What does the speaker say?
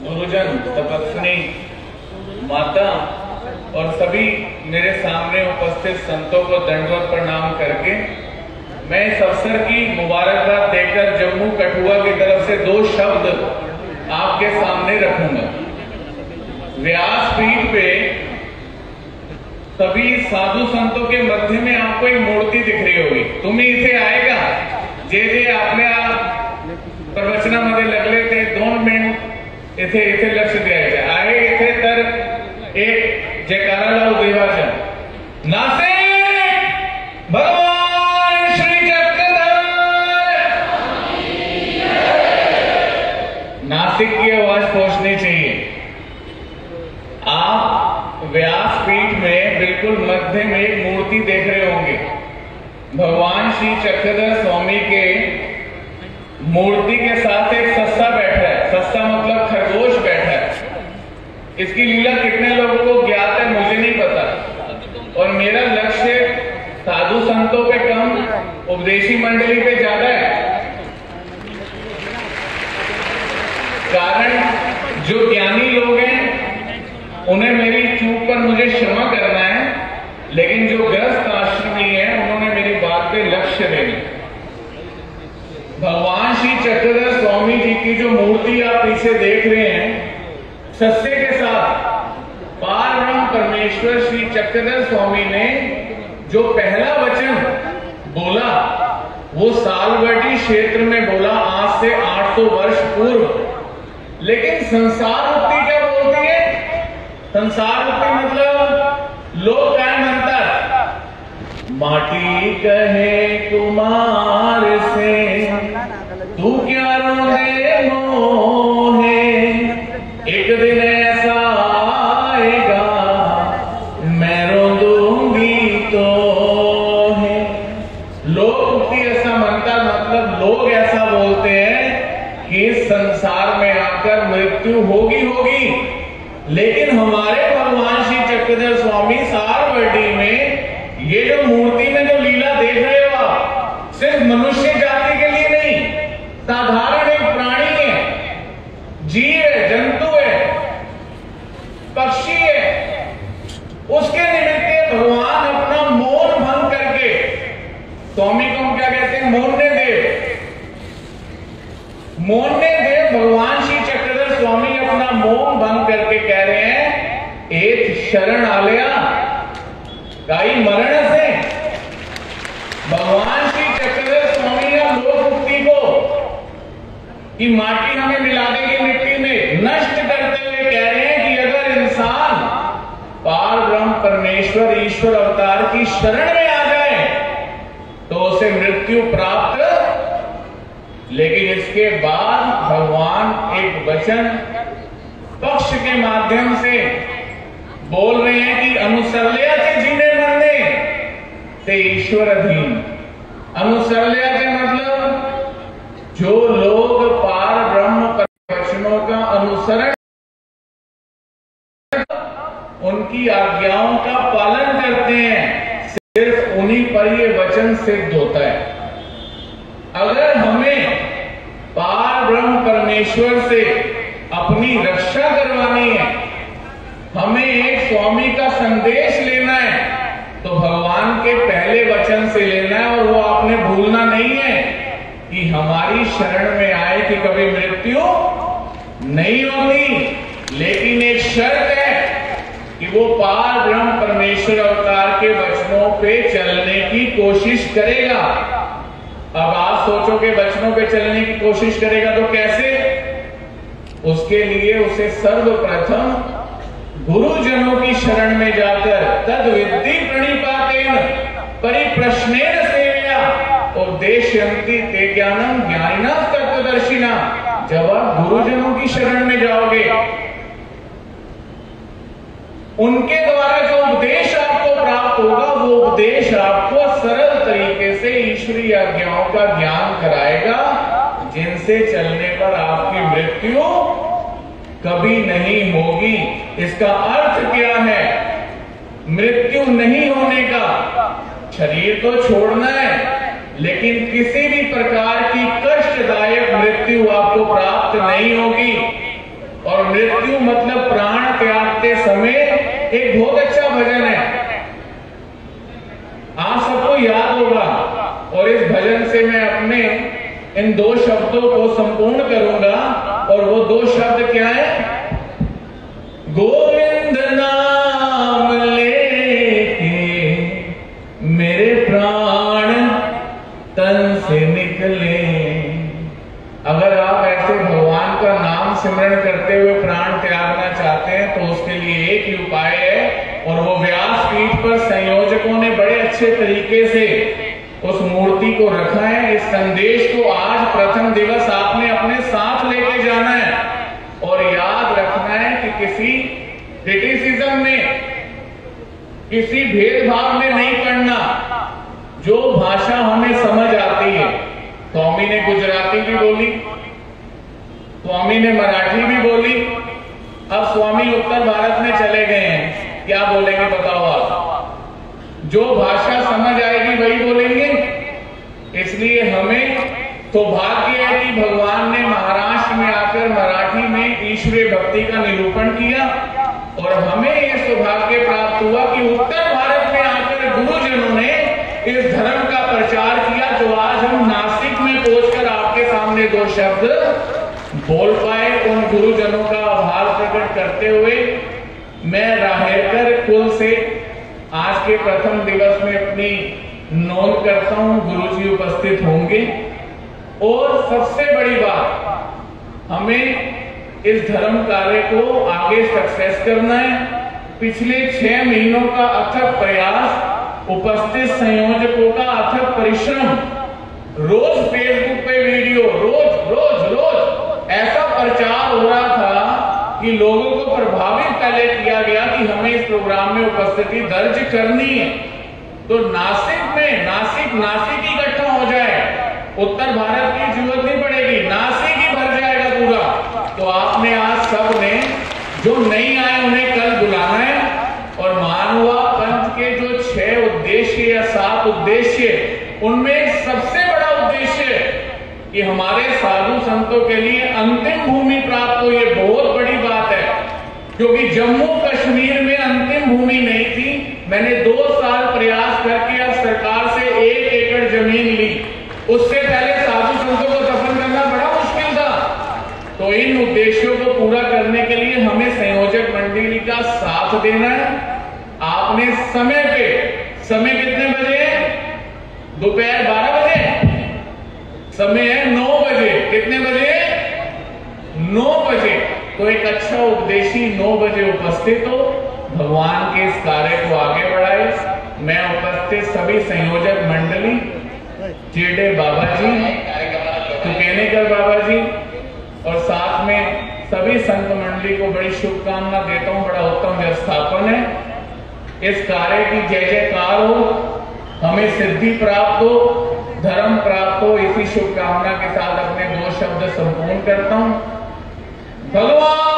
गुरुजन, तपस्विनी माता और सभी मेरे सामने उपस्थित संतों को दंडवत प्रणाम करके मैं इस अवसर की मुबारकबाद देकर जम्मू कठुआ की तरफ से 2 शब्द आपके सामने रखूंगा। व्यासपीठ पे सभी साधु संतों के मध्य में आपको एक मूर्ति दिख रही होगी। तुम्ही इथे आएगा जे जे आपल्या प्रवचनामध्ये लगले ते 2 मिनिट इथे लक्ष द्यायचे आहे। इथे तर एक जयकारा लावू देवाच्या। नासिक भगवान श्री चक्रधर, नासिक की आवाज पहुंचनी चाहिए। आप व्यासपीठ में बिल्कुल मध्य में एक मूर्ति देख रहे होंगे। भगवान श्री चक्रधर स्वामी के मूर्ति के साथ एक सस्ता बैठा है। सस्ता मतलब खरगोश बैठा है। इसकी लीला कितने लोगों को ज्ञात है मुझे नहीं पता, और मेरा लक्ष्य साधु संतों पे कम, उपदेशी मंडली पे ज्यादा है। कारण जो ज्ञानी लोग हैं उन्हें मेरी चूक पर मुझे क्षमा करना है, लेकिन जो गृहस्थ आश्रमी है उन्होंने मेरी बात पे लक्ष्य देना। भगवान श्री चक्रधर स्वामी जी की जो मूर्ति आप पीछे देख रहे हैं, सस्ते के साथ पार ब्रह्म परमेश्वर श्री चक्रधर स्वामी ने जो पहला वचन बोला वो सालवर्टी क्षेत्र में बोला, आज से 800 वर्ष पूर्व। लेकिन संसार उक्ति क्या बोलती है? संसार उक्ति मतलब लोग क्या म्हणतात? माटी कहे कुमार से तू क्या रोने मोहे, एक दिन ऐसा आएगा मैं रो दूंगी तो है। लोग ऐसा मनता मतलब लोग ऐसा बोलते हैं कि संसार में आकर मृत्यु होगी, लेकिन हमारे भगवान श्री चक्रधर स्वामी सारवर्ती में ये जो मूर्ति में जो लीला देख रहे हो आप, सिर्फ मनुष्य जाति के लिए नहीं, साधारण एक प्राणी है, जीव है, जंतु है, पक्षी है, उसके निमित्त भगवान अपना मौन भंग करके, स्वामी को हम क्या कहते हैं? मौन्य देव। मौन्य देव भगवान श्री चक्रधर स्वामी अपना मौन भंग करके कह रहे हैं, एक शरण आलिया काई मरण से। भगवान श्री चक्रधर स्वामी या लोक मुक्ति को कि माटी हमें मिला देगी मिट्टी में, नष्ट करते हुए कह रहे हैं कि अगर इंसान पार ब्रह्म परमेश्वर ईश्वर अवतार की शरण में आ जाए तो उसे मृत्यु प्राप्त। लेकिन इसके बाद भगवान एक वचन पक्ष के माध्यम से बोल रहे हैं कि अनुसरलिया के जीने मरने से ईश्वर अधीन। अनुसरलिया के मतलब जो लोग पार ब्रह्म वचनों का अनुसरण, उनकी आज्ञाओं का पालन करते हैं, सिर्फ उन्हीं पर ये वचन सिद्ध होता है। अगर हमें पार ब्रह्म परमेश्वर से अपनी रक्षा करवानी है, हमें एक स्वामी का संदेश लेना है, तो भगवान के पहले वचन से लेना है। और वो आपने भूलना नहीं है कि हमारी शरण में आए कि कभी मृत्यु नहीं होगी, लेकिन एक शर्त है कि वो पार ब्रह्म परमेश्वर अवतार के वचनों पे चलने की कोशिश करेगा। अब आप सोचोगे वचनों पे चलने की कोशिश करेगा तो कैसे? उसके लिए उसे सर्वप्रथम गुरुजनों की शरण में जाकर तद विद्धि प्रणिपातेन परिप्रश्नेन सेवया उपदेशयन्ति ते ज्ञानम ज्ञानिनः तत्वदर्शिना। जब आप गुरुजनों की शरण में जाओगे, उनके द्वारा जो उपदेश आपको प्राप्त होगा वो उपदेश आपको सरल तरीके से ईश्वरीय आज्ञाओं का ज्ञान कराएगा, जिनसे चलने पर आपकी मृत्यु कभी नहीं होगी। इसका अर्थ क्या है? मृत्यु नहीं होने का, शरीर को छोड़ना है, लेकिन किसी भी प्रकार की कष्टदायक मृत्यु आपको प्राप्त नहीं होगी। और मृत्यु मतलब प्राण त्यागते समय एक बहुत अच्छा भजन है, आप सबको याद होगा। और इस भजन से मैं अपने इन 2 शब्दों को संपूर्ण करूंगा। और वो 2 शब्द क्या है? गोविंद नाम लेके मेरे प्राण तन से निकले। अगर आप ऐसे भगवान का नाम सिमरण करते हुए प्राण त्यागना चाहते हैं तो उसके लिए एक ही उपाय है, और वो व्यासपीठ पर संयोजकों ने बड़े अच्छे तरीके से उस मूर्ति को रखा है। इस संदेश को आज प्रथम दिवस आपने अपने साथ लेके जाना है और याद रखना है कि किसी क्रिटिसिज्म में, किसी भेदभाव में नहीं पड़ना। जो भाषा हमें समझ आती है, स्वामी ने गुजराती भी बोली, स्वामी ने मराठी भी बोली, अब स्वामी उत्तर भारत में चले गए हैं, क्या बोलेंगे बताओ आप? जो भाषा समझ आएगी वही बोलेंगे। इसलिए हमें सौभाग्य है कि भगवान ने महाराष्ट्र में आकर मराठी में ईश्वरीय भक्ति का निरूपण किया, और हमें यह सौभाग्य प्राप्त हुआ कि उत्तर भारत में आकर गुरुजनों ने इस धर्म का प्रचार किया। तो आज हम नासिक में पहुंचकर आपके सामने 2 शब्द बोल पाए। उन गुरुजनों का आभार प्रकट करते हुए मैं राहेरकर कुल से आज के प्रथम दिवस में अपनी नोंद करता हूं। गुरुजी उपस्थित होंगे। और सबसे बड़ी बात, हमें इस धर्म कार्य को आगे सक्सेस करना है। पिछले 6 महीनों का अथक प्रयास, उपस्थित संयोजकों का अथक परिश्रम, रोज फेसबुक पे वीडियो, रोज ऐसा प्रचार हो रहा था कि लोगों को प्रभावित पहले किया गया कि हमें इस प्रोग्राम में उपस्थिति दर्ज करनी है। तो नासिक इकट्ठा हो जाए, उत्तर भारत की जरूरत नहीं पड़ेगी, नासिक ही भर जाएगा पूरा। तो आपने आज सबने जो नहीं आए उन्हें कल बुलाना है। और मानवा पंथ के जो 6 उद्देश्य या 7 उद्देश्य, उनमें सबसे बड़ा उद्देश्य कि हमारे साधु संतों के लिए अंतिम भूमि प्राप्त हो। ये बहुत बड़ी बात है, क्योंकि जम्मू कश्मीर में अंतिम भूमि नहीं थी। मैंने 2 साल प्रयास करके अब सरकार से 1 एकड़ जमीन ली। उससे पहले साधु संतों को दफन करना बड़ा मुश्किल था। तो इन उद्देश्यों को पूरा करने के लिए हमें संयोजक मंडली का साथ देना है। आपने समय कितने बजे? दोपहर 12 बजे। समय है 9 बजे। कितने बजे? 9 बजे। तो एक अच्छा उपदेशी 9 बजे उपस्थित हो, भगवान के इस कार्य को आगे बढ़ाए। मैं उपस्थित सभी संयोजक मंडली, जेडे बाबा जी, तुकेनेकर बाबा जी और साथ में सभी संत मंडली को बड़ी शुभकामना देता हूं। बड़ा उत्तम व्यवस्थापन है। इस कार्य की जय जयकार हो, हमें सिद्धि प्राप्त हो, धर्म प्राप्त हो। इसी शुभकामना के साथ अपने 2 शब्द संपूर्ण करता हूं। भगवान